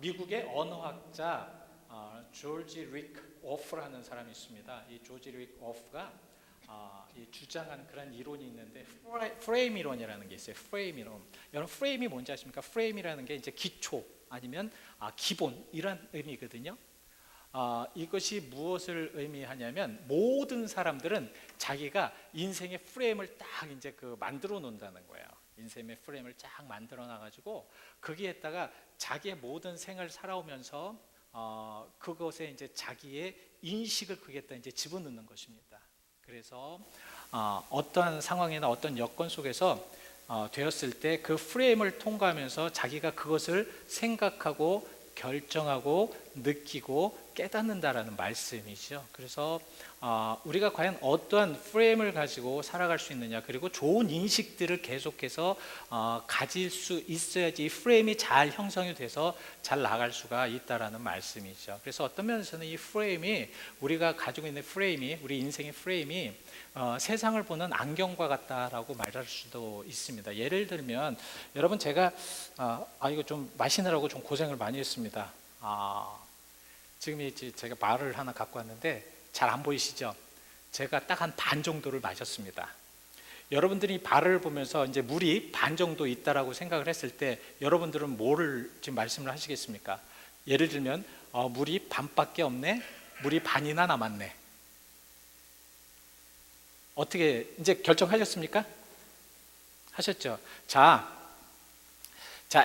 미국의 언어학자 조지 릭 오프라는 사람이 있습니다. 이 조지 릭 오프가 이 주장한 그런 이론이 있는데 프레임 이론이라는 게 있어요. 프레임 이론. 여러분 프레임이 뭔지 아십니까? 프레임이라는 게 이제 기초 아니면 기본 이런 의미거든요. 이것이 무엇을 의미하냐면 모든 사람들은 자기가 인생의 프레임을 딱 이제 만들어 놓는다는 거예요. 인생의 프레임을 쫙 만들어 놔가지고 거기에다가 자기의 모든 생을 살아오면서 그것에 이제 자기의 인식을 거기에다 이제 집어넣는 것입니다. 그래서 어떠한 상황이나 어떤 여건 속에서 되었을 때 그 프레임을 통과하면서 자기가 그것을 생각하고 결정하고 느끼고 깨닫는다라는 말씀이죠. 그래서 우리가 과연 어떠한 프레임을 가지고 살아갈 수 있느냐, 그리고 좋은 인식들을 계속해서 가질 수 있어야지 이 프레임이 잘 형성이 돼서 잘 나갈 수가 있다라는 말씀이죠. 그래서 어떤 면에서는 이 프레임이, 우리가 가지고 있는 프레임이, 우리 인생의 프레임이 세상을 보는 안경과 같다라고 말할 수도 있습니다. 예를 들면 여러분, 제가 이거 좀 마시느라고 좀 고생을 많이 했습니다. 지금 이제 제가 말을 하나 갖고 왔는데 잘 안 보이시죠? 제가 딱 한 반 정도를 마셨습니다. 여러분들이 발을 보면서 이제 물이 반 정도 있다라고 생각을 했을 때 여러분들은 뭐를 지금 말씀을 하시겠습니까? 예를 들면 물이 반밖에 없네, 물이 반이나 남았네. 어떻게 이제 결정하셨습니까? 하셨죠? 자,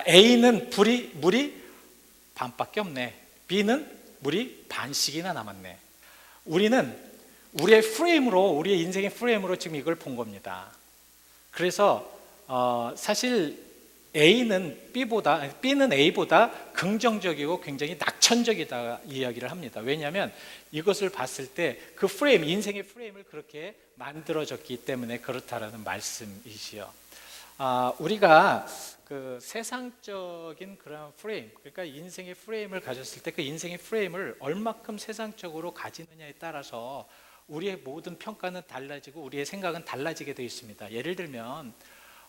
A는 물이 반밖에 없네. B는 물이 반씩이나 남았네. 우리는 우리의 프레임으로, 우리의 인생의 프레임으로 지금 이걸 본 겁니다. 그래서 사실 B는 A보다 긍정적이고 굉장히 낙천적이다 이야기를 합니다. 왜냐하면 이것을 봤을 때 그 프레임, 인생의 프레임을 그렇게 만들어졌기 때문에 그렇다라는 말씀이시요. 우리가 그 세상적인 그런 프레임, 그러니까 인생의 프레임을 가졌을 때 그 인생의 프레임을 얼마큼 세상적으로 가지느냐에 따라서 우리의 모든 평가는 달라지고 우리의 생각은 달라지게 되어 있습니다. 예를 들면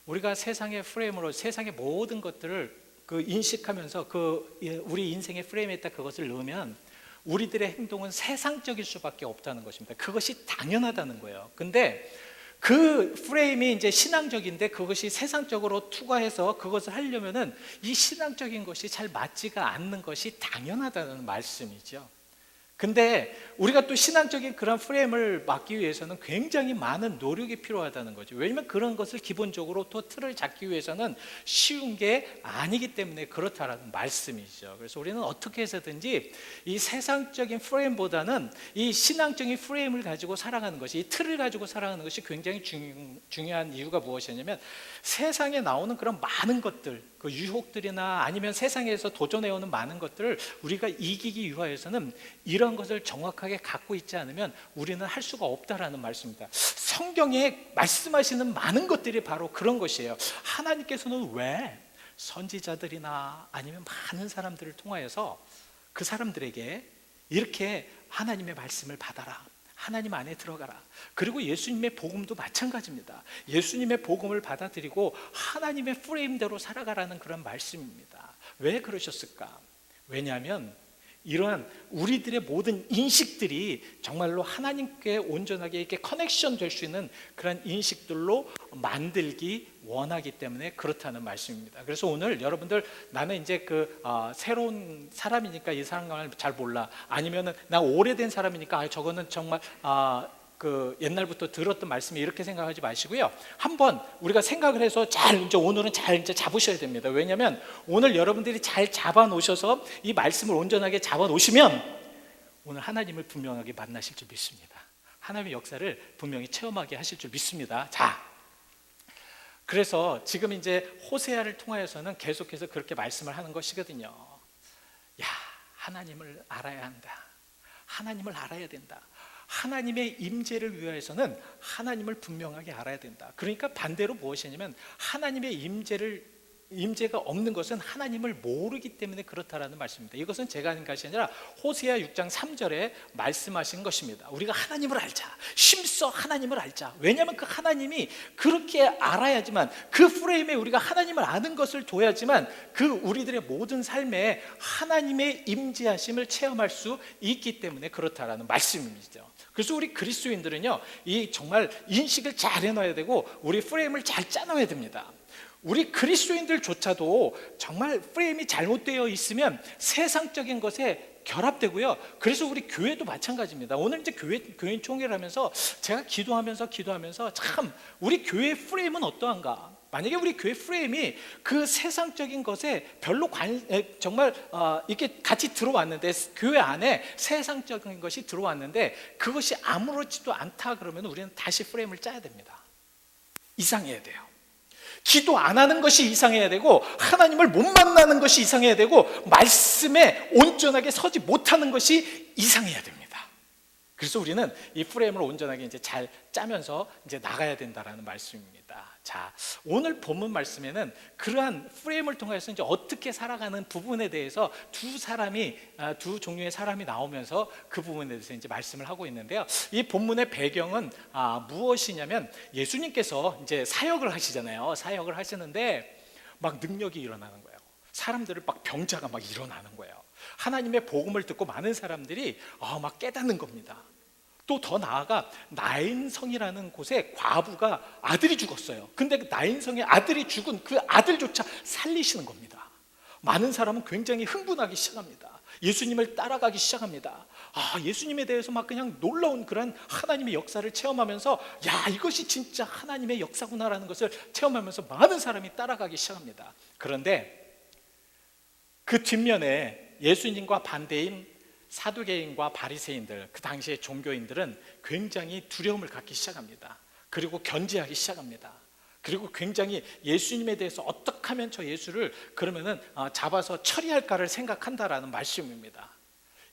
우리가 세상의 프레임으로 세상의 모든 것들을 인식하면서 우리 인생의 프레임에다 그것을 넣으면 우리들의 행동은 세상적일 수밖에 없다는 것입니다. 그것이 당연하다는 거예요. 근데 그 프레임이 이제 신앙적인데 그것이 세상적으로 투과해서 그것을 하려면은 이 신앙적인 것이 잘 맞지가 않는 것이 당연하다는 말씀이죠. 근데 우리가 또 신앙적인 그런 프레임을 막기 위해서는 굉장히 많은 노력이 필요하다는 거죠. 왜냐하면 그런 것을 기본적으로 또 틀을 잡기 위해서는 쉬운 게 아니기 때문에 그렇다라는 말씀이죠. 그래서 우리는 어떻게 해서든지 이 세상적인 프레임보다는 이 신앙적인 프레임을 가지고 살아가는 것이, 이 틀을 가지고 살아가는 것이 굉장히 중요한 이유가 무엇이냐면 세상에 나오는 그런 많은 것들, 그 유혹들이나 아니면 세상에서 도전해오는 많은 것들을 우리가 이기기 위하여서는 이런 것을 정확하게 갖고 있지 않으면 우리는 할 수가 없다라는 말씀입니다. 성경에 말씀하시는 많은 것들이 바로 그런 것이에요. 하나님께서는 왜 선지자들이나 아니면 많은 사람들을 통하여서 그 사람들에게 이렇게 하나님의 말씀을 받아라, 하나님 안에 들어가라. 그리고 예수님의 복음도 마찬가지입니다. 예수님의 복음을 받아들이고 하나님의 프레임대로 살아가라는 그런 말씀입니다. 왜 그러셨을까? 왜냐하면 이러한 우리들의 모든 인식들이 정말로 하나님께 온전하게 이렇게 커넥션 될 수 있는 그런 인식들로 만들기 원하기 때문에 그렇다는 말씀입니다. 그래서 오늘 여러분들, 나는 이제 새로운 사람이니까 이 상황을 잘 몰라, 아니면은 나 오래된 사람이니까 저거는 정말 옛날부터 들었던 말씀이, 이렇게 생각하지 마시고요. 한번 우리가 생각을 해서 오늘은 잘 잡으셔야 됩니다. 왜냐하면 오늘 여러분들이 잘 잡아 놓으셔서 이 말씀을 온전하게 잡아 놓으시면 오늘 하나님을 분명하게 만나실 줄 믿습니다. 하나님의 역사를 분명히 체험하게 하실 줄 믿습니다. 그래서 지금 이제 호세아를 통하여서는 계속해서 그렇게 말씀을 하는 것이거든요. 하나님을 알아야 한다. 하나님을 알아야 된다. 하나님의 임재를 위하여서는 하나님을 분명하게 알아야 된다. 그러니까 반대로 무엇이냐면 하나님의 임재를 임재가 없는 것은 하나님을 모르기 때문에 그렇다라는 말씀입니다. 이것은 제가 하는 것이 아니라 호세아 6장 3절에 말씀하신 것입니다. 우리가 하나님을 알자, 힘써 하나님을 알자. 왜냐하면 그 하나님이 그렇게 알아야지만, 그 프레임에 우리가 하나님을 아는 것을 둬야지만 그 우리들의 모든 삶에 하나님의 임재하심을 체험할 수 있기 때문에 그렇다라는 말씀이죠. 그래서 우리 그리스도인들은요, 이 정말 인식을 잘 해놔야 되고 우리 프레임을 잘 짜놔야 됩니다. 우리 그리스도인들조차도 정말 프레임이 잘못되어 있으면 세상적인 것에 결합되고요. 그래서 우리 교회도 마찬가지입니다. 오늘 이제 교인 총회를 하면서 제가 기도하면서 참 우리 교회 프레임은 어떠한가? 만약에 우리 교회 프레임이 그 세상적인 것에 별로 정말 이렇게 같이 들어왔는데, 교회 안에 세상적인 것이 들어왔는데 그것이 아무렇지도 않다 그러면 우리는 다시 프레임을 짜야 됩니다. 이상해야 돼요. 기도 안 하는 것이 이상해야 되고, 하나님을 못 만나는 것이 이상해야 되고, 말씀에 온전하게 서지 못하는 것이 이상해야 됩니다. 그래서 우리는 이 프레임을 온전하게 이제 잘 짜면서 이제 나가야 된다라는 말씀입니다. 자, 오늘 본문 말씀에는 그러한 프레임을 통해서 이제 어떻게 살아가는 부분에 대해서 두 종류의 사람이 나오면서 그 부분에 대해서 이제 말씀을 하고 있는데요. 이 본문의 배경은 무엇이냐면, 예수님께서 이제 사역을 하시잖아요. 사역을 하시는데 막 능력이 일어나는 거예요. 사람들을 막 병자가 막 일어나는 거예요. 하나님의 복음을 듣고 많은 사람들이 막 깨닫는 겁니다. 또 더 나아가 나인성이라는 곳에 과부가 아들이 죽었어요. 근데 그 나인성의 아들이 죽은 그 아들조차 살리시는 겁니다. 많은 사람은 굉장히 흥분하기 시작합니다. 예수님을 따라가기 시작합니다. 예수님에 대해서 막 그냥 놀라운 그런 하나님의 역사를 체험하면서, 야, 이것이 진짜 하나님의 역사구나라는 것을 체험하면서 많은 사람이 따라가기 시작합니다. 그런데 그 뒷면에 예수님과 반대인 사두개인과 바리새인들, 그 당시의 종교인들은 굉장히 두려움을 갖기 시작합니다. 그리고 견제하기 시작합니다. 그리고 굉장히 예수님에 대해서 어떻게 하면 저 예수를 그러면은 잡아서 처리할까를 생각한다라는 말씀입니다.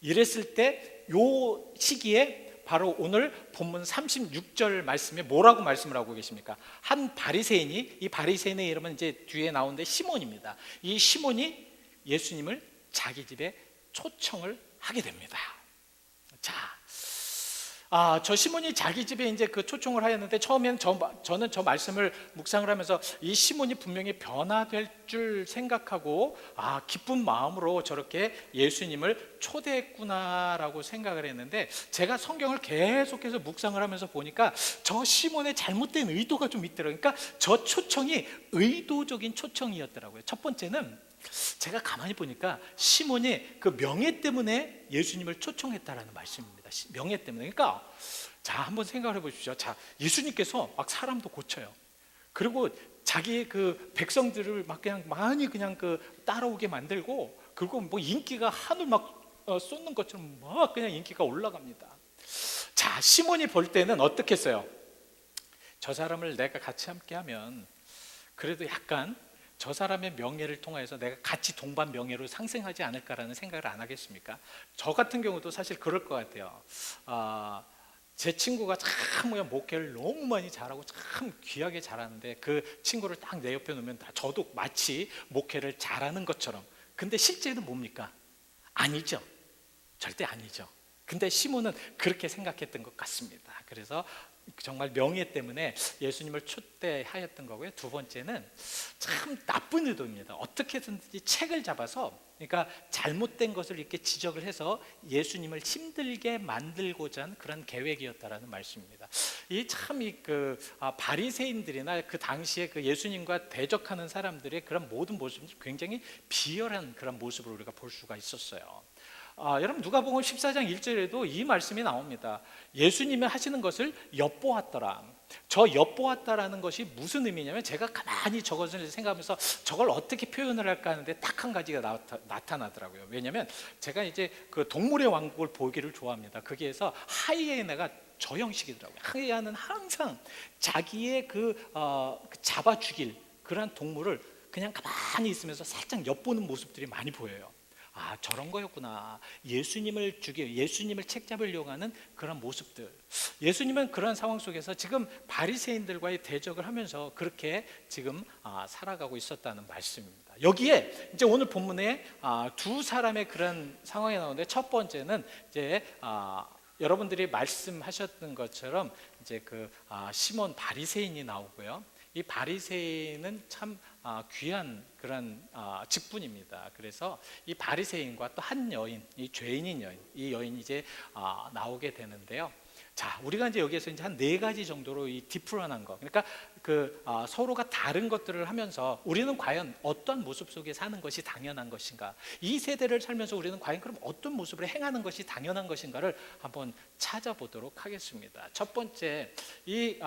이랬을 때 요 시기에 바로 오늘 본문 36절 말씀에 뭐라고 말씀을 하고 계십니까? 한 바리새인이, 이 바리새인의 이름은 이제 뒤에 나오는데 시몬입니다. 이 시몬이 예수님을 자기 집에 초청을 하게 됩니다. 자, 저 시몬이 자기 집에 이제 그 초청을 하였는데, 처음에는 저는 저 말씀을 묵상을 하면서 이 시몬이 분명히 변화될 줄 생각하고 기쁜 마음으로 저렇게 예수님을 초대했구나라고 생각을 했는데, 제가 성경을 계속해서 묵상을 하면서 보니까 저 시몬의 잘못된 의도가 좀 있더라고요. 그러니까 저 초청이 의도적인 초청이었더라고요. 첫 번째는 제가 가만히 보니까 시몬이 그 명예 때문에 예수님을 초청했다라는 말씀입니다. 명예 때문에. 그러니까 자, 한번 생각을 해보십시오. 자, 예수님께서 막 사람도 고쳐요. 그리고 자기의 그 백성들을 막 그냥 많이 그냥 그 따라오게 만들고, 그리고 뭐 인기가 하늘 막 쏟는 것처럼 막 그냥 인기가 올라갑니다. 자, 시몬이 볼 때는 어떻겠어요? 저 사람을 내가 같이 함께하면 그래도 약간 저 사람의 명예를 통해서 내가 같이 동반 명예로 상승하지 않을까라는 생각을 안 하겠습니까? 저 같은 경우도 사실 그럴 것 같아요. 제 친구가 참 목회를 너무 많이 잘하고 참 귀하게 잘하는데, 그 친구를 딱 내 옆에 놓으면 저도 마치 목회를 잘하는 것처럼. 근데 실제는 뭡니까? 아니죠. 절대 아니죠. 근데 시몬은 그렇게 생각했던 것 같습니다. 그래서 정말 명예 때문에 예수님을 초대하였던 거고요. 두 번째는 참 나쁜 의도입니다. 어떻게든지 책을 잡아서, 그러니까 잘못된 것을 이렇게 지적을 해서 예수님을 힘들게 만들고자 한 그런 계획이었다라는 말씀입니다. 바리새인들이나 그 당시에 그 예수님과 대적하는 사람들의 그런 모든 모습은 굉장히 비열한 그런 모습을 우리가 볼 수가 있었어요. 여러분, 누가복음 14장 1절에도 이 말씀이 나옵니다. 예수님이 하시는 것을 엿보았더라. 저 엿보았다라는 것이 무슨 의미냐면, 제가 가만히 저것을 생각하면서 저걸 어떻게 표현을 할까 하는데 딱 한 가지가 나타나더라고요. 왜냐하면 제가 이제 그 동물의 왕국을 보기를 좋아합니다. 거기에서 하이에나가 저 형식이더라고요. 하이에나는 항상 자기의 잡아 죽일 그런 동물을 그냥 가만히 있으면서 살짝 엿보는 모습들이 많이 보여요. 저런 거였구나. 예수님을 책잡으려고 하는 그런 모습들. 예수님은 그런 상황 속에서 지금 바리새인들과의 대적을 하면서 그렇게 지금 살아가고 있었다는 말씀입니다. 여기에 이제 오늘 본문에 두 사람의 그런 상황이 나오는데, 첫 번째는 이제 여러분들이 말씀하셨던 것처럼 이제 시몬 바리새인이 나오고요. 이 바리새인은 참 귀한 그런 직분입니다. 그래서 이 바리새인과 또 한 여인, 이 죄인인 여인, 이 여인이 이제 나오게 되는데요. 자, 우리가 이제 여기에서 이제 한 4가지 정도로 이 디프런한 거, 그러니까 서로가 다른 것들을 하면서 우리는 과연 어떤 모습 속에 사는 것이 당연한 것인가, 이 세대를 살면서 우리는 과연 그럼 어떤 모습을 행하는 것이 당연한 것인가를 한번 찾아보도록 하겠습니다. 첫 번째, 이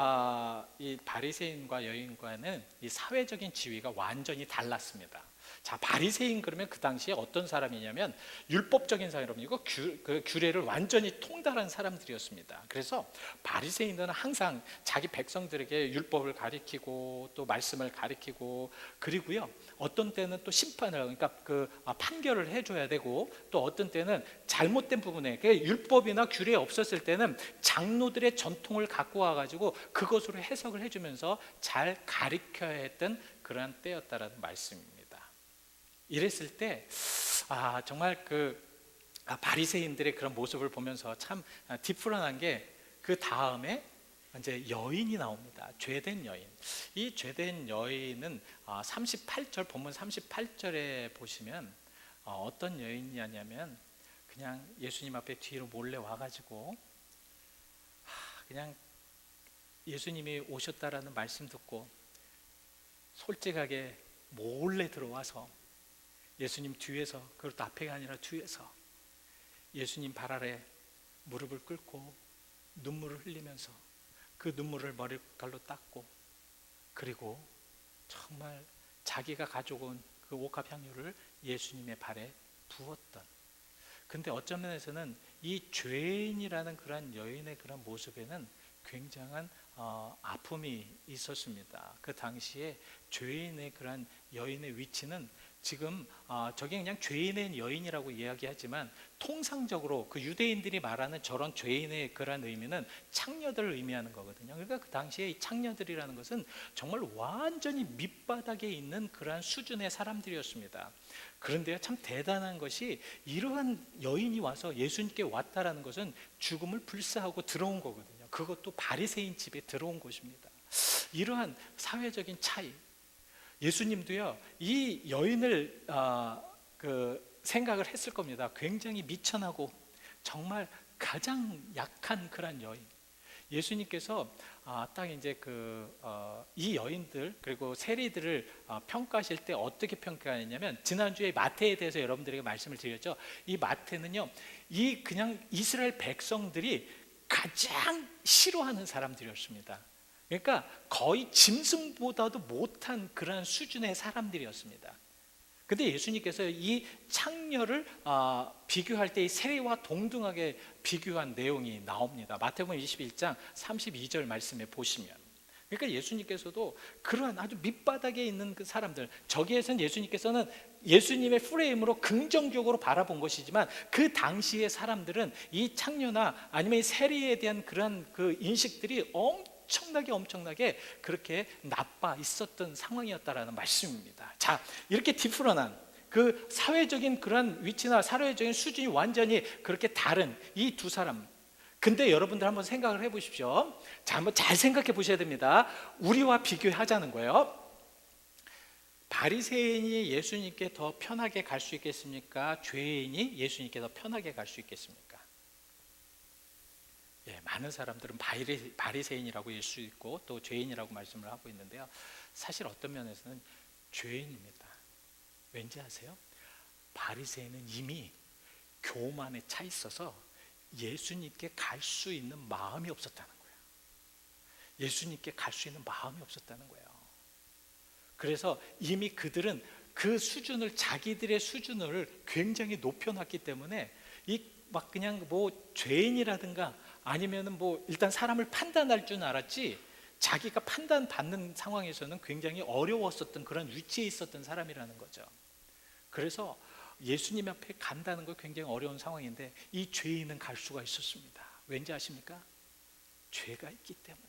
바리새인과 여인과는 이 사회적인 지위가 완전히 달랐습니다. 자, 바리새인 그러면 그 당시에 어떤 사람이냐면 율법적인 사람이고 규례를 완전히 통달한 사람들이었습니다. 그래서 바리새인들은 항상 자기 백성들에게 율법을 가리키고 또 말씀을 가리키고, 그리고요 어떤 때는 또 심판을, 그러니까 판결을 해줘야 되고, 또 어떤 때는 잘못된 부분에 율법이나 규례 없었을 때는 장로들의 전통을 갖고 와가지고 그것으로 해석을 해주면서 잘 가리켜야 했던 그러한 때였다라는 말씀입니다. 이랬을 때 정말 바리새인들의 그런 모습을 보면서 참 디프런한 게, 그 다음에 이제 여인이 나옵니다. 죄된 여인. 이 죄된 여인은 38절, 본문 38절에 보시면 어떤 여인이냐면 그냥 예수님 앞에 뒤로 몰래 와가지고 그냥 예수님이 오셨다라는 말씀 듣고 솔직하게 몰래 들어와서 예수님 뒤에서, 그것도 앞에가 아니라 뒤에서 예수님 발 아래 무릎을 꿇고 눈물을 흘리면서 그 눈물을 머리칼로 닦고, 그리고 정말 자기가 가져온 그 옥합 향유를 예수님의 발에 부었던. 근데 어떤 면에서는 이 죄인이라는 그런 여인의 그런 모습에는 굉장한 아픔이 있었습니다. 그 당시에 죄인의 그런 여인의 위치는 지금 저게 그냥 죄인의 여인이라고 이야기하지만 통상적으로 그 유대인들이 말하는 저런 죄인의 그런 의미는 창녀들을 의미하는 거거든요. 그러니까 그 당시에 이 창녀들이라는 것은 정말 완전히 밑바닥에 있는 그러한 수준의 사람들이었습니다. 그런데요, 참 대단한 것이 이러한 여인이 와서 예수님께 왔다라는 것은 죽음을 불사하고 들어온 거거든요. 그것도 바리새인 집에 들어온 것입니다. 이러한 사회적인 차이, 예수님도요 이 여인을 생각을 했을 겁니다. 굉장히 미천하고 정말 가장 약한 그런 여인. 예수님께서 딱 이제 이 여인들 그리고 세리들을 평가하실 때 어떻게 평가했냐면, 지난주에 마태에 대해서 여러분들에게 말씀을 드렸죠. 이 마태는요, 이 그냥 이스라엘 백성들이 가장 싫어하는 사람들이었습니다. 그러니까 거의 짐승보다도 못한 그러한 수준의 사람들이었습니다. 근데 예수님께서 이 창녀를 비교할 때 이 세리와 동등하게 비교한 내용이 나옵니다. 마태복음 21장 32절 말씀에 보시면, 그러니까 예수님께서도 그러한 아주 밑바닥에 있는 그 사람들, 저기에서는 예수님께서는 예수님의 프레임으로 긍정적으로 바라본 것이지만, 그 당시의 사람들은 이 창녀나 아니면 이 세리에 대한 그런 그 인식들이 엄청나게 그렇게 나빠 있었던 상황이었다라는 말씀입니다. 자, 이렇게 디프런한 그 사회적인 그런 위치나 사회적인 수준이 완전히 그렇게 다른 이 두 사람. 근데 여러분들 한번 생각을 해보십시오. 자, 한번 잘 생각해 보셔야 됩니다. 우리와 비교하자는 거예요. 바리새인이 예수님께 더 편하게 갈 수 있겠습니까? 죄인이 예수님께 더 편하게 갈 수 있겠습니까? 많은 사람들은 바리새인이라고 할 수 있고 또 죄인이라고 말씀을 하고 있는데요, 사실 어떤 면에서는 죄인입니다. 왠지 아세요? 바리새인은 이미 교만에 차 있어서 예수님께 갈 수 있는 마음이 없었다는 거예요. 예수님께 갈 수 있는 마음이 없었다는 거예요. 그래서 이미 그들은 그 수준을, 자기들의 수준을 굉장히 높여놨기 때문에 막 그냥 죄인이라든가 아니면은 일단 사람을 판단할 줄 알았지, 자기가 판단받는 상황에서는 굉장히 어려웠었던 그런 위치에 있었던 사람이라는 거죠. 그래서 예수님 앞에 간다는 거 굉장히 어려운 상황인데 이 죄인은 갈 수가 있었습니다. 왠지 아십니까? 죄가 있기 때문에.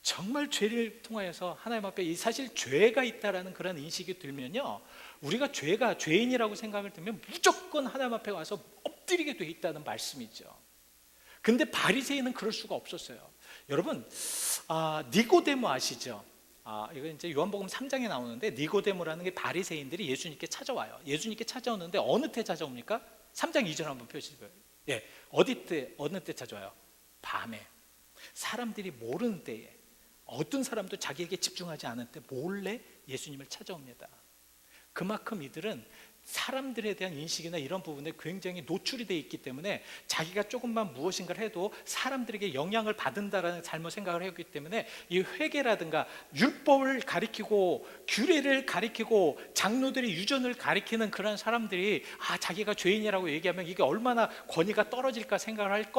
정말 죄를 통하여서 하나님 앞에 이 사실 죄가 있다라는 그런 인식이 들면요, 우리가 죄인이라고 생각을 들면 무조건 하나님 앞에 와서 엎드리게 돼 있다는 말씀이죠. 근데 바리새인은 그럴 수가 없었어요. 여러분, 니고데모 아시죠? 이거 이제 요한복음 3장에 나오는데, 니고데모라는 게 바리새인들이 예수님께 찾아와요. 예수님께 찾아오는데 어느 때 찾아옵니까? 3장 2절 한번 펴주세요. 예, 어느 때 찾아와요? 밤에. 사람들이 모르는 때에, 어떤 사람도 자기에게 집중하지 않을 때 몰래 예수님을 찾아옵니다. 그만큼 이들은 사람들에 대한 인식이나 이런 부분에 굉장히 노출이 되어 있기 때문에 자기가 조금만 무엇인가를 해도 사람들에게 영향을 받는다라는 잘못 생각을 했기 때문에 이 회개라든가 율법을 가리키고 규례를 가리키고 장로들이 유전을 가리키는 그런 사람들이 자기가 죄인이라고 얘기하면 이게 얼마나 권위가 떨어질까 생각을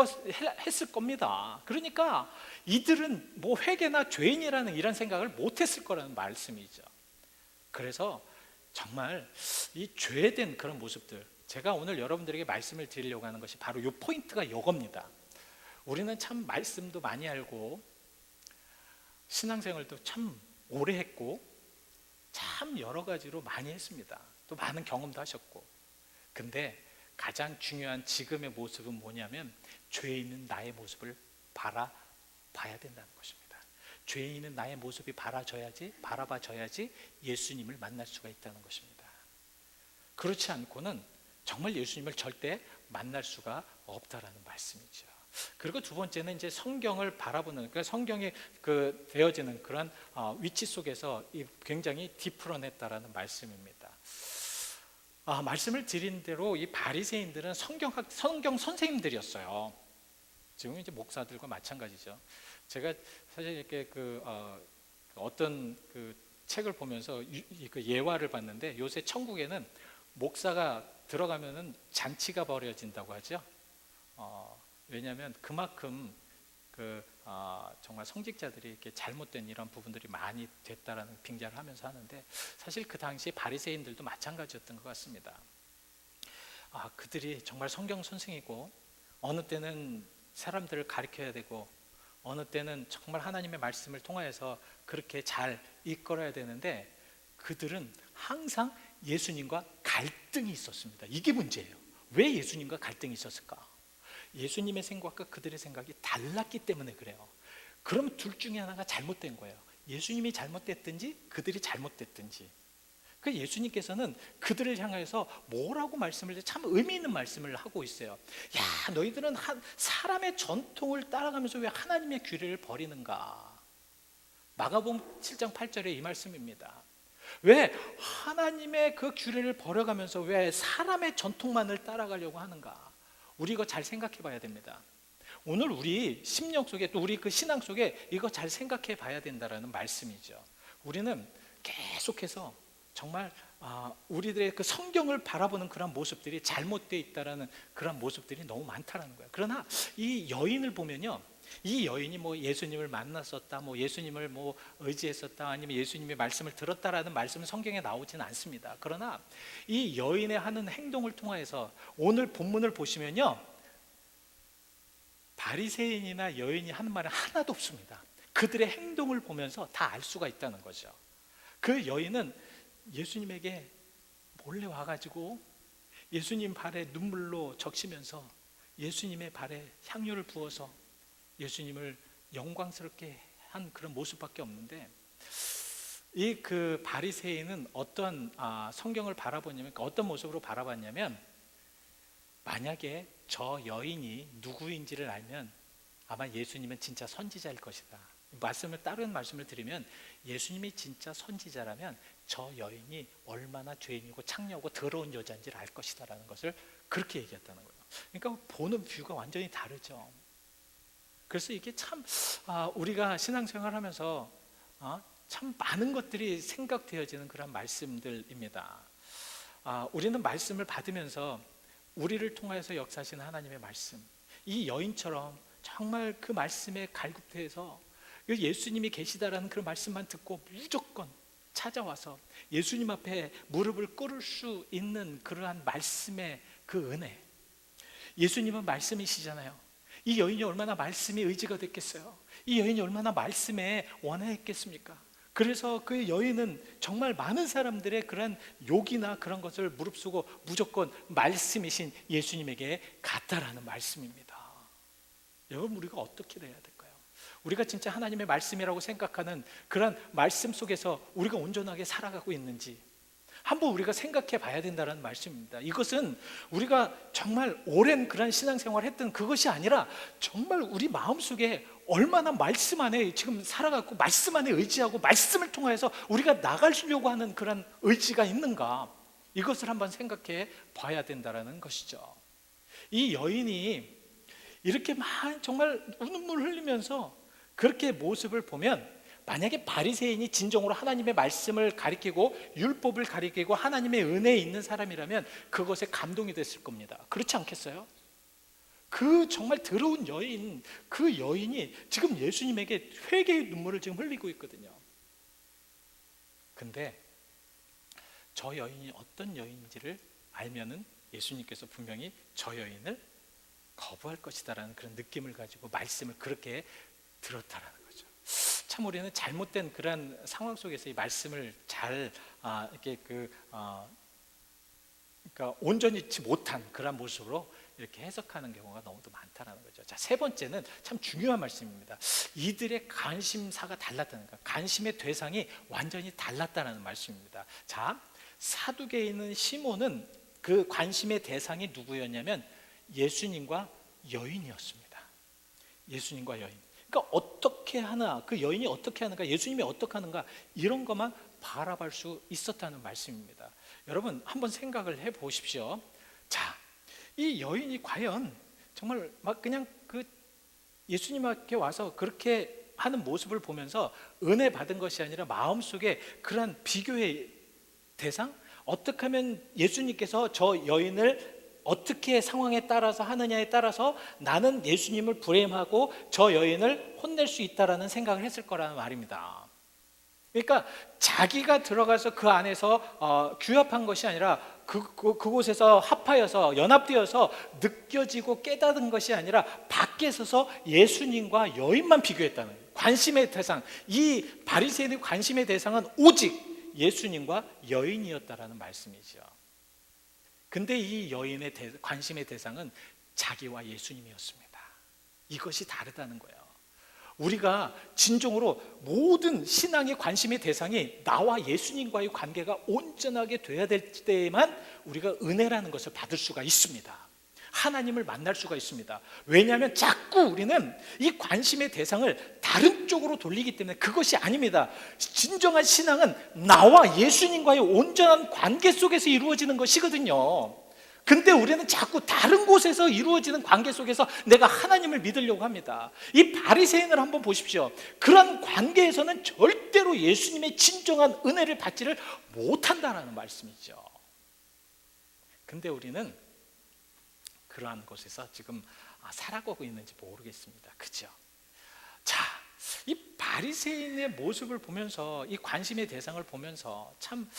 했을 겁니다. 그러니까 이들은 뭐 회개나 죄인이라는 이런 생각을 못했을 거라는 말씀이죠. 그래서 정말 이 죄된 그런 모습들, 제가 오늘 여러분들에게 말씀을 드리려고 하는 것이 바로 이 포인트가 이겁니다. 우리는 참 말씀도 많이 알고 신앙생활도 참 오래 했고 참 여러 가지로 많이 했습니다. 또 많은 경험도 하셨고, 근데 가장 중요한 지금의 모습은 뭐냐면 죄 있는 나의 모습을 바라봐야 된다는 것입니다. 죄인 있는 나의 모습이 바라봐져야지 예수님을 만날 수가 있다는 것입니다. 그렇지 않고는 정말 예수님을 절대 만날 수가 없다라는 말씀이죠. 그리고 두 번째는 이제 성경을 바라보는, 그러니까 성경에 되어지는 그런 위치 속에서 굉장히 디프런했다라는 말씀입니다. 말씀을 드린 대로 이 바리새인들은 성경 선생님들이었어요. 지금 이제 목사들과 마찬가지죠. 제가 사실 이렇게 어떤 책을 보면서 예화를 봤는데, 요새 천국에는 목사가 들어가면은 잔치가 벌어진다고 하죠. 왜냐하면 그만큼 정말 성직자들이 이렇게 잘못된 이런 부분들이 많이 됐다라는 빙자를 하면서 하는데, 사실 그 당시 바리새인들도 마찬가지였던 것 같습니다. 그들이 정말 성경 선생이고 어느 때는 사람들을 가르쳐야 되고 어느 때는 정말 하나님의 말씀을 통하여서 그렇게 잘 이끌어야 되는데, 그들은 항상 예수님과 갈등이 있었습니다. 이게 문제예요. 왜 예수님과 갈등이 있었을까? 예수님의 생각과 그들의 생각이 달랐기 때문에 그래요. 그럼 둘 중에 하나가 잘못된 거예요. 예수님이 잘못됐든지 그들이 잘못됐든지. 그 예수님께서는 그들을 향해서 뭐라고 참 의미 있는 말씀을 하고 있어요. 야, 너희들은 사람의 전통을 따라가면서 왜 하나님의 규례를 버리는가? 마가복음 7장 8절에 이 말씀입니다. 왜 하나님의 그 규례를 버려가면서 왜 사람의 전통만을 따라가려고 하는가? 우리 이거 잘 생각해 봐야 됩니다. 오늘 우리 심령 속에, 또 우리 그 신앙 속에 이거 잘 생각해 봐야 된다라는 말씀이죠. 우리는 계속해서 정말 우리들의 그 성경을 바라보는 그런 모습들이 잘못되어 있다라는 그런 모습들이 너무 많다라는 거예요. 그러나 이 여인을 보면요, 이 여인이 뭐 예수님을 만났었다, 뭐 예수님을 뭐 의지했었다, 아니면 예수님의 말씀을 들었다라는 말씀은 성경에 나오지는 않습니다. 그러나 이 여인의 하는 행동을 통해서 오늘 본문을 보시면요, 바리새인이나 여인이 하는 말은 하나도 없습니다. 그들의 행동을 보면서 다 알 수가 있다는 거죠. 그 여인은 예수님에게 몰래 와가지고 예수님 발에 눈물로 적시면서 예수님의 발에 향유를 부어서 예수님을 영광스럽게 한 그런 모습밖에 없는데, 이 바리새인은 어떤 성경을 바라보냐면, 어떤 모습으로 바라봤냐면, 만약에 저 여인이 누구인지를 알면 아마 예수님은 진짜 선지자일 것이다. 다른 말씀을 드리면, 예수님이 진짜 선지자라면 저 여인이 얼마나 죄인이고 창녀고 더러운 여자인지를 알 것이다라는 것을 그렇게 얘기했다는 거예요. 그러니까 보는 뷰가 완전히 다르죠. 그래서 이게 참 우리가 신앙생활 하면서 참 많은 것들이 생각되어지는 그런 말씀들입니다. 우리는 말씀을 받으면서 우리를 통해서 역사하시는 하나님의 말씀, 이 여인처럼 정말 그 말씀에 갈급해서 예수님이 계시다라는 그런 말씀만 듣고 무조건 찾아와서 예수님 앞에 무릎을 꿇을 수 있는 그러한 말씀의 그 은혜. 예수님은 말씀이시잖아요. 이 여인이 얼마나 말씀이 의지가 됐겠어요. 이 여인이 얼마나 말씀에 원해했겠습니까? 그래서 그 여인은 정말 많은 사람들의 그런 욕이나 그런 것을 무릅쓰고 무조건 말씀이신 예수님에게 갔다라는 말씀입니다. 여러분, 우리가 어떻게 해야 될까요? 우리가 진짜 하나님의 말씀이라고 생각하는 그런 말씀 속에서 우리가 온전하게 살아가고 있는지 한번 우리가 생각해 봐야 된다는 말씀입니다. 이것은 우리가 정말 오랜 그런 신앙생활을 했던 그것이 아니라 정말 우리 마음속에 얼마나 말씀 안에 지금 살아가고 말씀 안에 의지하고 말씀을 통해서 우리가 나가려고 하는 그런 의지가 있는가, 이것을 한번 생각해 봐야 된다는 것이죠. 이 여인이 이렇게 정말 눈물 흘리면서 그렇게 모습을 보면, 만약에 바리새인이 진정으로 하나님의 말씀을 가리키고 율법을 가리키고 하나님의 은혜에 있는 사람이라면 그것에 감동이 됐을 겁니다. 그렇지 않겠어요? 그 정말 더러운 여인, 그 여인이 지금 예수님에게 회개의 눈물을 지금 흘리고 있거든요. 근데 저 여인이 어떤 여인인지를 알면은 예수님께서 분명히 저 여인을 거부할 것이다라는 그런 느낌을 가지고 말씀을 그렇게 들었다라는 거죠. 참 우리는 잘못된 그런 상황 속에서 이 말씀을 잘 이렇게 그러니까 온전치 못한 그런 모습으로 이렇게 해석하는 경우가 너무도 많다는 거죠. 자, 세 번째는 참 중요한 말씀입니다. 이들의 관심사가 달랐다는 거, 관심의 대상이 완전히 달랐다는 말씀입니다. 자, 사두개인은 시몬은 그 관심의 대상이 누구였냐면 예수님과 여인이었습니다. 예수님과 여인. 그러니까 어떻게 하나, 그 여인이 어떻게 하는가, 예수님이 어떻게 하는가, 이런 것만 바라볼 수 있었다는 말씀입니다. 여러분, 한번 생각을 해 보십시오. 자, 이 여인이 과연 정말 막 그냥 그 예수님 앞에 와서 그렇게 하는 모습을 보면서 은혜 받은 것이 아니라 마음속에 그런 비교의 대상, 어떻게 하면 예수님께서 저 여인을 어떻게 상황에 따라서 하느냐에 따라서 나는 예수님을 불행하고 저 여인을 혼낼 수 있다라는 생각을 했을 거라는 말입니다. 그러니까 자기가 들어가서 그 안에서 규합한 것이 아니라 그곳에서 합하여서 연합되어서 느껴지고 깨닫은 것이 아니라 밖에 서서 예수님과 여인만 비교했다는 거예요. 관심의 대상, 이 바리새인의 관심의 대상은 오직 예수님과 여인이었다라는 말씀이죠. 근데 이 여인의 관심의 대상은 자기와 예수님이었습니다. 이것이 다르다는 거예요. 우리가 진정으로 모든 신앙의 관심의 대상이 나와 예수님과의 관계가 온전하게 돼야 될 때에만 우리가 은혜라는 것을 받을 수가 있습니다. 하나님을 만날 수가 있습니다. 왜냐하면 자꾸 우리는 이 관심의 대상을 다른 쪽으로 돌리기 때문에 그것이 아닙니다. 진정한 신앙은 나와 예수님과의 온전한 관계 속에서 이루어지는 것이거든요. 근데 우리는 자꾸 다른 곳에서 이루어지는 관계 속에서 내가 하나님을 믿으려고 합니다. 이 바리새인을 한번 보십시오. 그런 관계에서는 절대로 예수님의 진정한 은혜를 받지를 못한다는 말씀이죠. 근데 우리는 그러한 곳에서 지금 살아가고 있는지 모르겠습니다. 그렇죠? 자, 이 바리새인의 모습을 보면서, 이 관심의 대상을 보면서 참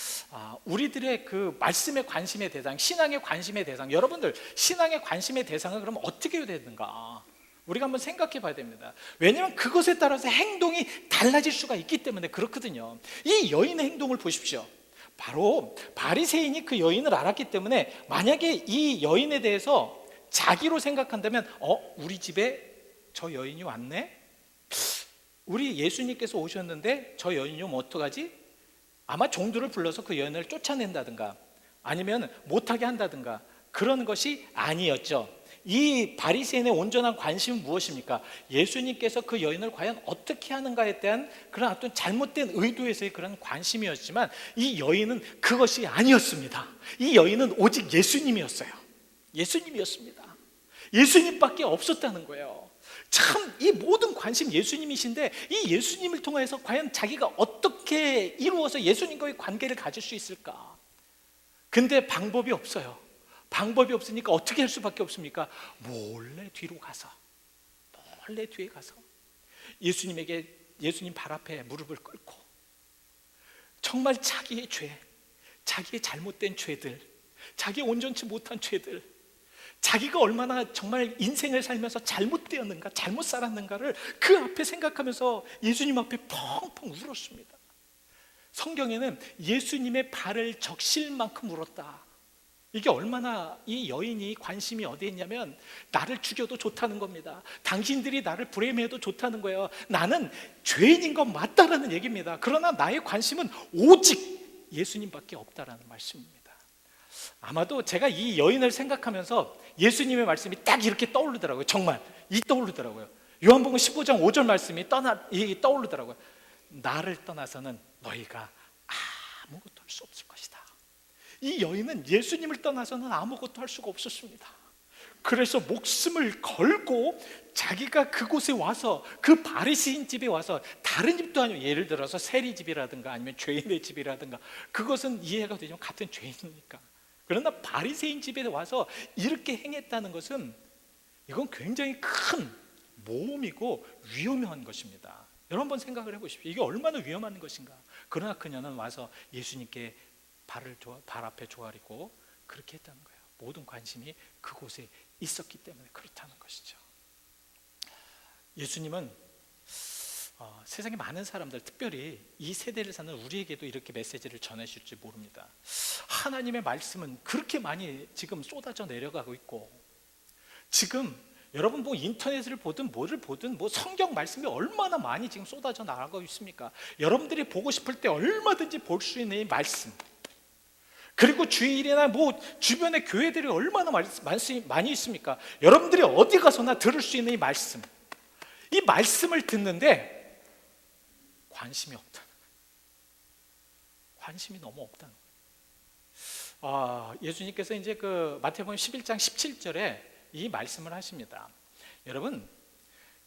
우리들의 그 말씀의 관심의 대상, 신앙의 관심의 대상, 여러분들 신앙의 관심의 대상은 그럼 어떻게 해야 되는가? 우리가 한번 생각해 봐야 됩니다. 왜냐하면 그것에 따라서 행동이 달라질 수가 있기 때문에 그렇거든요. 이 여인의 행동을 보십시오. 바로 바리새인이 그 여인을 알았기 때문에 만약에 이 여인에 대해서 자기로 생각한다면 우리 집에 저 여인이 왔네? 우리 예수님께서 오셨는데 저 여인이 오면 어떡하지? 아마 종들을 불러서 그 여인을 쫓아낸다든가 아니면 못하게 한다든가 그런 것이 아니었죠. 이 바리새인의 온전한 관심은 무엇입니까? 예수님께서 그 여인을 과연 어떻게 하는가에 대한 그런 어떤 잘못된 의도에서의 그런 관심이었지만 이 여인은 그것이 아니었습니다. 이 여인은 오직 예수님이었어요. 예수님이었습니다. 예수님밖에 없었다는 거예요. 참 이 모든 관심 예수님이신데 이 예수님을 통해서 과연 자기가 어떻게 이루어서 예수님과의 관계를 가질 수 있을까? 근데 방법이 없어요. 방법이 없으니까 어떻게 할 수밖에 없습니까? 몰래 뒤로 가서, 몰래 뒤에 가서 예수님 발 앞에 무릎을 꿇고 정말 자기의 죄, 자기의 잘못된 죄들, 자기의 온전치 못한 죄들, 자기가 얼마나 정말 인생을 살면서 잘못되었는가, 잘못 살았는가를 그 앞에 생각하면서 예수님 앞에 펑펑 울었습니다. 성경에는 예수님의 발을 적실 만큼 울었다. 이게 얼마나 이 여인이 관심이 어디에 있냐면 나를 죽여도 좋다는 겁니다. 당신들이 나를 불행해도 좋다는 거예요. 나는 죄인인 건 맞다라는 얘기입니다. 그러나 나의 관심은 오직 예수님밖에 없다라는 말씀입니다. 아마도 제가 이 여인을 생각하면서 예수님의 말씀이 딱 이렇게 떠오르더라고요. 정말 떠오르더라고요. 요한복음 15장 5절 말씀이 떠오르더라고요. 나를 떠나서는 너희가 아무것도 할 수 없을 것이다. 이 여인은 예수님을 떠나서는 아무것도 할 수가 없었습니다. 그래서 목숨을 걸고 자기가 그곳에 와서 그 바리새인 집에 와서, 다른 집도 아니고 예를 들어서 세리집이라든가 아니면 죄인의 집이라든가 그것은 이해가 되지만 같은 죄인이니까, 그러나 바리새인 집에 와서 이렇게 행했다는 것은 이건 굉장히 큰 모험이고 위험한 것입니다. 여러분 한번 생각을 해보십시오. 이게 얼마나 위험한 것인가. 그러나 그녀는 와서 예수님께 발 앞에 조아리고 그렇게 했다는 거예요. 모든 관심이 그곳에 있었기 때문에 그렇다는 것이죠. 예수님은 세상에 많은 사람들, 특별히 이 세대를 사는 우리에게도 이렇게 메시지를 전하실지 모릅니다. 하나님의 말씀은 그렇게 많이 지금 쏟아져 내려가고 있고, 지금 여러분 뭐 인터넷을 보든 뭐를 보든 뭐 성경 말씀이 얼마나 많이 지금 쏟아져 나가고 있습니까? 여러분들이 보고 싶을 때 얼마든지 볼 수 있는 이 말씀, 그리고 주일이나 뭐 주변에 교회들이 얼마나 많이 있습니까? 여러분들이 어디 가서나 들을 수 있는 이 말씀을 듣는데 관심이 없다는 거예요. 관심이 너무 없다는 거예요. 예수님께서 이제 그 마태복음 11장 17절에 이 말씀을 하십니다. 여러분,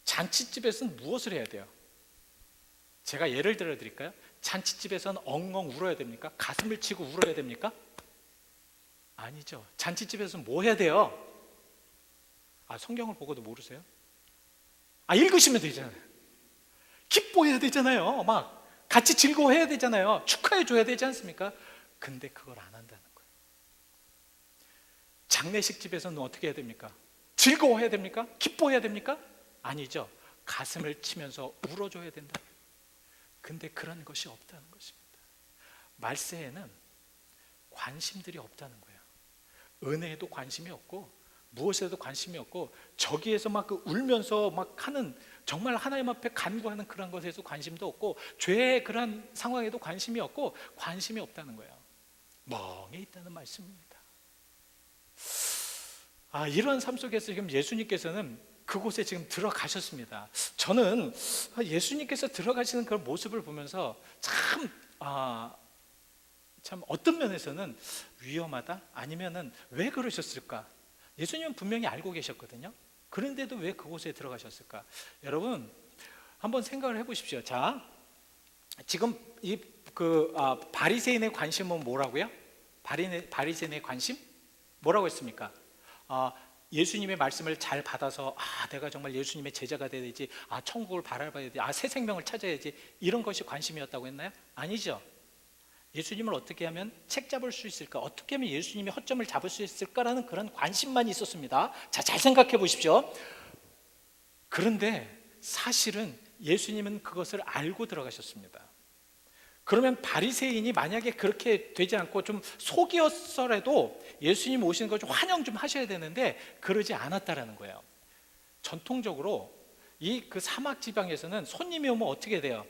잔치집에서는 무엇을 해야 돼요? 제가 예를 들어 드릴까요? 잔치집에서는 엉엉 울어야 됩니까? 가슴을 치고 울어야 됩니까? 아니죠. 잔치집에서는 뭐 해야 돼요? 성경을 보고도 모르세요? 읽으시면 되잖아요. 기뻐해야 되잖아요. 막 같이 즐거워해야 되잖아요. 축하해 줘야 되지 않습니까? 근데 그걸 안 한다는 거예요. 장례식 집에서는 어떻게 해야 됩니까? 즐거워해야 됩니까? 기뻐해야 됩니까? 아니죠. 가슴을 치면서 울어줘야 된다. 근데 그런 것이 없다는 것입니다. 말세에는 관심들이 없다는 거예요. 은혜에도 관심이 없고 무엇에도 관심이 없고, 저기에서 막 울면서 막 하는, 정말 하나님 앞에 간구하는 그런 것에도 관심도 없고, 죄의 그런 상황에도 관심이 없고, 관심이 없다는 거예요. 멍해 있다는 말씀입니다. 이런 삶 속에서 지금 예수님께서는 그곳에 지금 들어가셨습니다. 저는 예수님께서 들어가시는 그런 모습을 보면서 참 어떤 면에서는 위험하다, 아니면은 왜 그러셨을까? 예수님은 분명히 알고 계셨거든요. 그런데도 왜 그곳에 들어가셨을까? 여러분 한번 생각을 해보십시오. 자, 지금 바리새인의 관심은 뭐라고요? 바리새인의 관심? 뭐라고 했습니까? 예수님의 말씀을 잘 받아서 내가 정말 예수님의 제자가 돼야 되지, 천국을 바라봐야 되지, 새 생명을 찾아야지, 이런 것이 관심이었다고 했나요? 아니죠. 예수님을 어떻게 하면 책 잡을 수 있을까? 어떻게 하면 예수님이 허점을 잡을 수 있을까라는 그런 관심만 있었습니다. 자, 잘 생각해 보십시오. 그런데 사실은 예수님은 그것을 알고 들어가셨습니다. 그러면 바리새인이 만약에 그렇게 되지 않고 좀 속이었더라도 예수님 오시는 걸 좀 환영 좀 하셔야 되는데 그러지 않았다라는 거예요. 전통적으로 그 사막 지방에서는 손님이 오면 어떻게 돼요?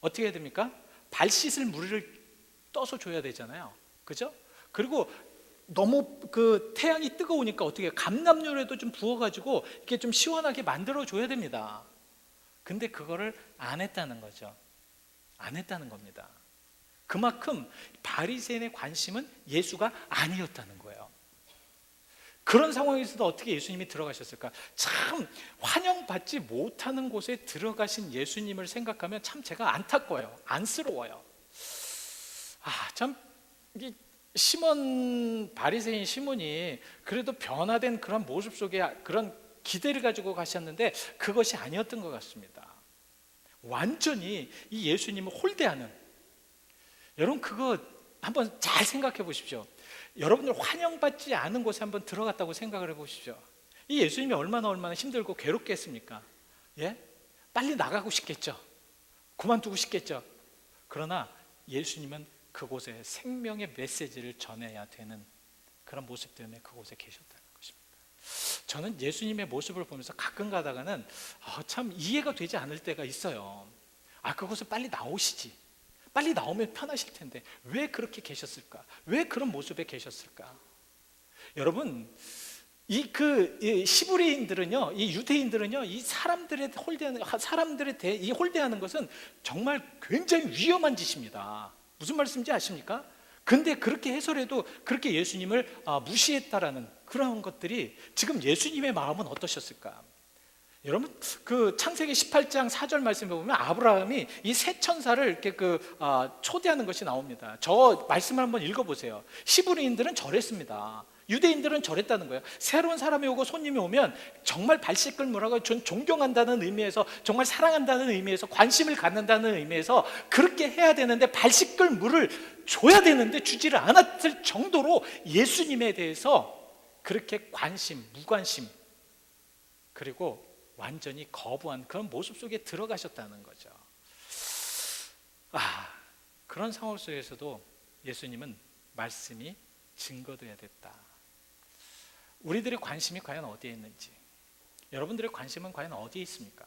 어떻게 해야 됩니까? 발 씻을 물을 떠서 줘야 되잖아요. 그죠? 그리고 너무 그 태양이 뜨거우니까 어떻게 감람유라도 좀 부어가지고 이렇게 좀 시원하게 만들어 줘야 됩니다. 근데 그거를 안 했다는 거죠. 안 했다는 겁니다. 그만큼 바리새인의 관심은 예수가 아니었다는 거예요. 그런 상황에서도 어떻게 예수님이 들어가셨을까? 참 환영받지 못하는 곳에 들어가신 예수님을 생각하면 참 제가 안타까워요. 안쓰러워요. 참 바리새인 시몬이 그래도 변화된 그런 모습 속에 그런 기대를 가지고 가셨는데 그것이 아니었던 것 같습니다. 완전히 이 예수님을 홀대하는, 여러분 그거 한번 잘 생각해 보십시오. 여러분들 환영받지 않은 곳에 한번 들어갔다고 생각을 해 보십시오. 이 예수님이 얼마나 힘들고 괴롭게 했습니까? 예? 빨리 나가고 싶겠죠. 그만두고 싶겠죠. 그러나 예수님은 그곳에 생명의 메시지를 전해야 되는 그런 모습 때문에 그곳에 계셨다는 것입니다. 저는 예수님의 모습을 보면서 가끔 가다가는 참 이해가 되지 않을 때가 있어요. 그곳에 빨리 나오시지. 빨리 나오면 편하실 텐데 왜 그렇게 계셨을까? 왜 그런 모습에 계셨을까? 여러분, 이 시브리인들은요, 이 유대인들은요, 이 사람들의 홀대하는 것은 정말 굉장히 위험한 짓입니다. 무슨 말씀인지 아십니까? 근데 그렇게 해서라도 그렇게 예수님을 무시했다라는 그런 것들이 지금 예수님의 마음은 어떠셨을까? 여러분, 그 창세기 18장 4절 말씀에 보면 아브라함이 이 세 천사를 이렇게 초대하는 것이 나옵니다. 저 말씀을 한번 읽어보세요. 시브리인들은 저랬습니다. 유대인들은 저랬다는 거예요. 새로운 사람이 오고 손님이 오면 정말 발 씻을 물하고 존경한다는 의미에서, 정말 사랑한다는 의미에서, 관심을 갖는다는 의미에서 그렇게 해야 되는데 발 씻을 물을 줘야 되는데 주지를 않았을 정도로 예수님에 대해서 그렇게 관심, 무관심, 그리고 완전히 거부한 그런 모습 속에 들어가셨다는 거죠. 그런 상황 속에서도 예수님은 말씀이 증거돼야 됐다. 우리들의 관심이 과연 어디에 있는지, 여러분들의 관심은 과연 어디에 있습니까?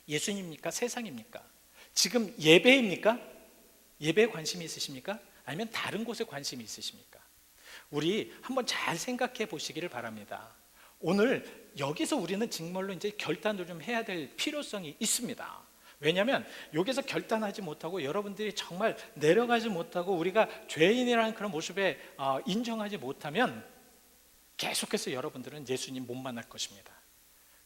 예수님입니까? 세상입니까? 지금 예배입니까? 예배에 관심이 있으십니까? 아니면 다른 곳에 관심이 있으십니까? 우리 한번 잘 생각해 보시기를 바랍니다. 오늘 여기서 우리는 정말로 이제 결단을 좀 해야 될 필요성이 있습니다. 왜냐하면 여기서 결단하지 못하고 여러분들이 정말 내려가지 못하고 우리가 죄인이라는 그런 모습에 인정하지 못하면 계속해서 여러분들은 예수님 못 만날 것입니다.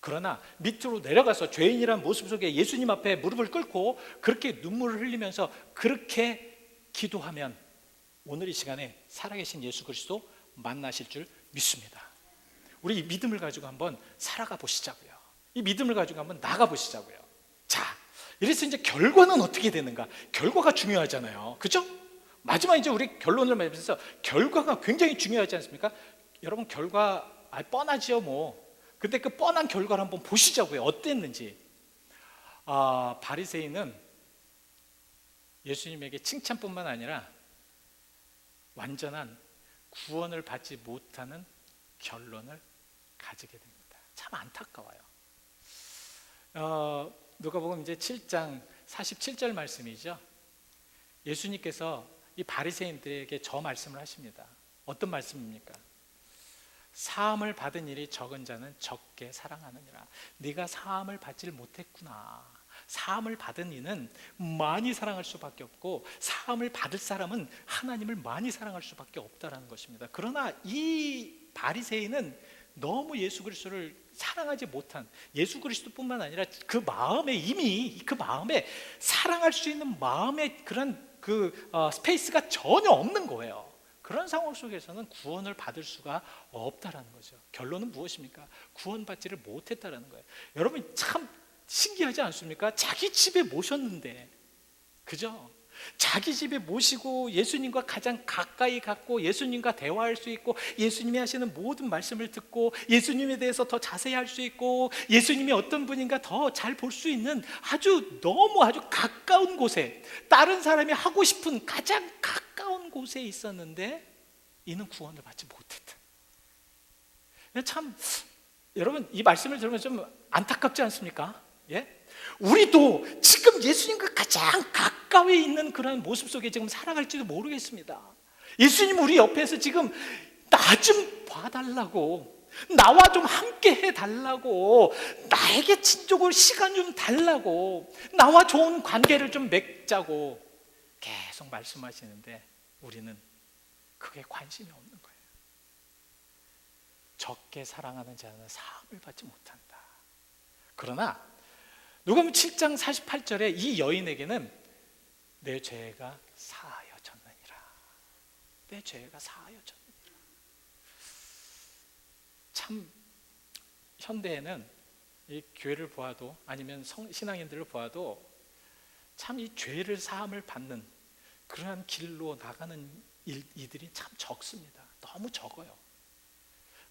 그러나 밑으로 내려가서 죄인이라는 모습 속에 예수님 앞에 무릎을 꿇고 그렇게 눈물을 흘리면서 그렇게 기도하면 오늘 이 시간에 살아계신 예수 그리스도 만나실 줄 믿습니다. 우리 이 믿음을 가지고 한번 살아가 보시자고요. 이 믿음을 가지고 한번 나가 보시자고요. 자, 이래서 이제 결과는 어떻게 되는가? 결과가 중요하잖아요. 그죠? 마지막 이제 우리 결론을 맺으면서 결과가 굉장히 중요하지 않습니까? 여러분 결과 뻔하지요 뭐. 근데 그 뻔한 결과를 한번 보시자고요. 어땠는지. 바리새인은 예수님에게 칭찬뿐만 아니라 완전한 구원을 받지 못하는 결론을 가지게 됩니다. 참 안타까워요. 누가복음 이제 7장 47절 말씀이죠. 예수님께서 이 바리새인들에게 저 말씀을 하십니다. 어떤 말씀입니까? 사함을 받은 일이 적은 자는 적게 사랑하느니라. 네가 사함을 받지를 못했구나. 사함을 받은 이는 많이 사랑할 수밖에 없고 사함을 받을 사람은 하나님을 많이 사랑할 수밖에 없다라는 것입니다. 그러나 이 바리새인은 너무 예수 그리스도를 사랑하지 못한, 예수 그리스도뿐만 아니라 그 마음에 이미 그 마음에 사랑할 수 있는 마음의 그런 스페이스가 전혀 없는 거예요. 그런 상황 속에서는 구원을 받을 수가 없다라는 거죠. 결론은 무엇입니까? 구원받지를 못했다라는 거예요. 여러분 참 신기하지 않습니까? 자기 집에 모셨는데, 그죠? 자기 집에 모시고 예수님과 가장 가까이 갔고 예수님과 대화할 수 있고 예수님이 하시는 모든 말씀을 듣고 예수님에 대해서 더 자세히 할 수 있고 예수님이 어떤 분인가 더 잘 볼 수 있는 너무 아주 가까운 곳에, 다른 사람이 하고 싶은 가장 가까운 곳에 있었는데 이는 구원을 받지 못했다. 참 여러분 이 말씀을 들으면 좀 안타깝지 않습니까? 예? 우리도 지금 예수님과 가장 가까이 있는 그런 모습 속에 지금 살아갈지도 모르겠습니다. 예수님 우리 옆에서 지금 나 좀 봐달라고, 나와 좀 함께 해달라고, 나에게 진정으로 시간 좀 달라고, 나와 좋은 관계를 좀 맺자고 계속 말씀하시는데 우리는 그게 관심이 없는 거예요. 적게 사랑하는 자는 사함을 받지 못한다. 그러나 누가복음 7장 48절에 이 여인에게는 내 죄가 사하여졌느니라. 내 죄가 사하여졌느니라. 참 현대에는 이 교회를 보아도 아니면 신앙인들을 보아도 참 이 죄를 사함을 받는 그러한 길로 나가는 이들이 참 적습니다. 너무 적어요.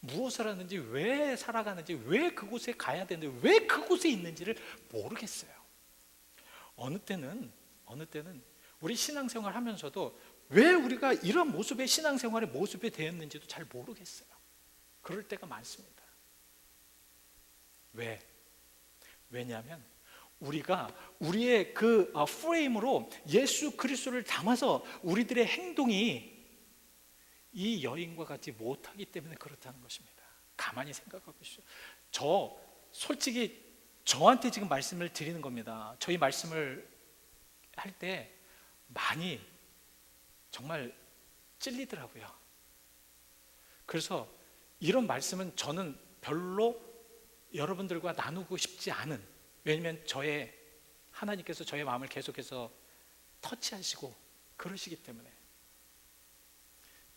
무엇을 하는지, 왜 살아가는지, 왜 그곳에 가야 되는지, 왜 그곳에 있는지를 모르겠어요. 어느 때는 우리 신앙생활 하면서도 왜 우리가 이런 모습의 신앙생활의 모습이 되었는지도 잘 모르겠어요. 그럴 때가 많습니다. 왜냐하면 우리가 우리의 그 프레임으로 예수 그리스도를 담아서 우리들의 행동이 이 여인과 같이 못하기 때문에 그렇다는 것입니다. 가만히 생각해 보시죠. 솔직히 저한테 지금 말씀을 드리는 겁니다. 저희 말씀을 할 때 많이 정말 찔리더라고요. 그래서 이런 말씀은 저는 별로 여러분들과 나누고 싶지 않은, 왜냐하면 하나님께서 저의 마음을 계속해서 터치하시고 그러시기 때문에.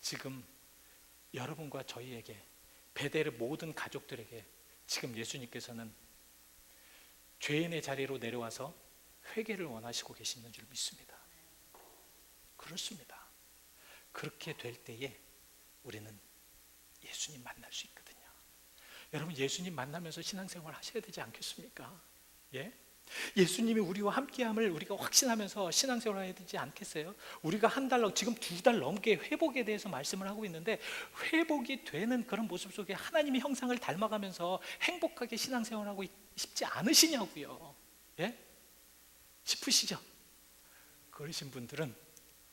지금 여러분과 저희에게, 베델의 모든 가족들에게 지금 예수님께서는 죄인의 자리로 내려와서 회개를 원하시고 계시는 줄 믿습니다. 그렇습니다. 그렇게 될 때에 우리는 예수님 만날 수 있거든요. 여러분, 예수님 만나면서 신앙생활 하셔야 되지 않겠습니까? 예? 예수님이 우리와 함께함을 우리가 확신하면서 신앙생활 해야 되지 않겠어요? 우리가 지금 2달 넘게 회복에 대해서 말씀을 하고 있는데, 회복이 되는 그런 모습 속에 하나님의 형상을 닮아가면서 행복하게 신앙생활하고 싶지 않으시냐고요. 예? 싶으시죠? 그러신 분들은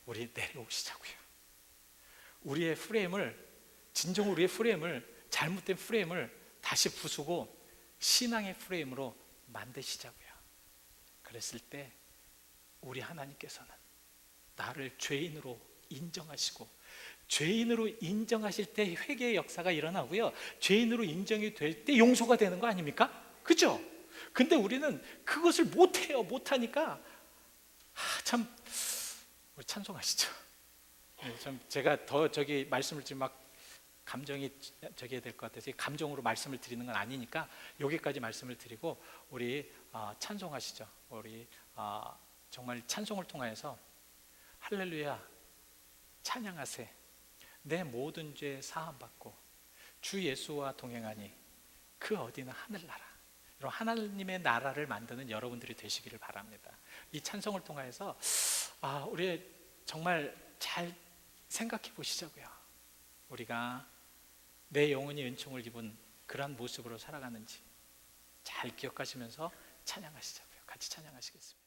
우리 내려오시자고요. 진정으로 우리의 프레임을, 잘못된 프레임을 다시 부수고 신앙의 프레임으로 만드시자고요. 그랬을 때 우리 하나님께서는 나를 죄인으로 인정하시고, 죄인으로 인정하실 때 회개의 역사가 일어나고요, 죄인으로 인정이 될 때 용서가 되는 거 아닙니까? 그죠? 근데 우리는 그것을 못하니까 참, 우리 찬송하시죠. 참 제가 더 말씀을 지금 막 감정이 해야 될 것 같아서 감정으로 말씀을 드리는 건 아니니까 여기까지 말씀을 드리고, 우리 찬송하시죠. 우리 정말 찬송을 통하여서 할렐루야 찬양하세, 내 모든 죄 사함받고 주 예수와 동행하니 그 어디나 하늘나라. 이런 하나님의 나라를 만드는 여러분들이 되시기를 바랍니다. 이 찬송을 통하여서 우리 정말 잘 생각해 보시자고요. 우리가 내 영혼이 은총을 입은 그러한 모습으로 살아가는지 잘 기억하시면서 찬양하시자고요. 같이 찬양하시겠습니다.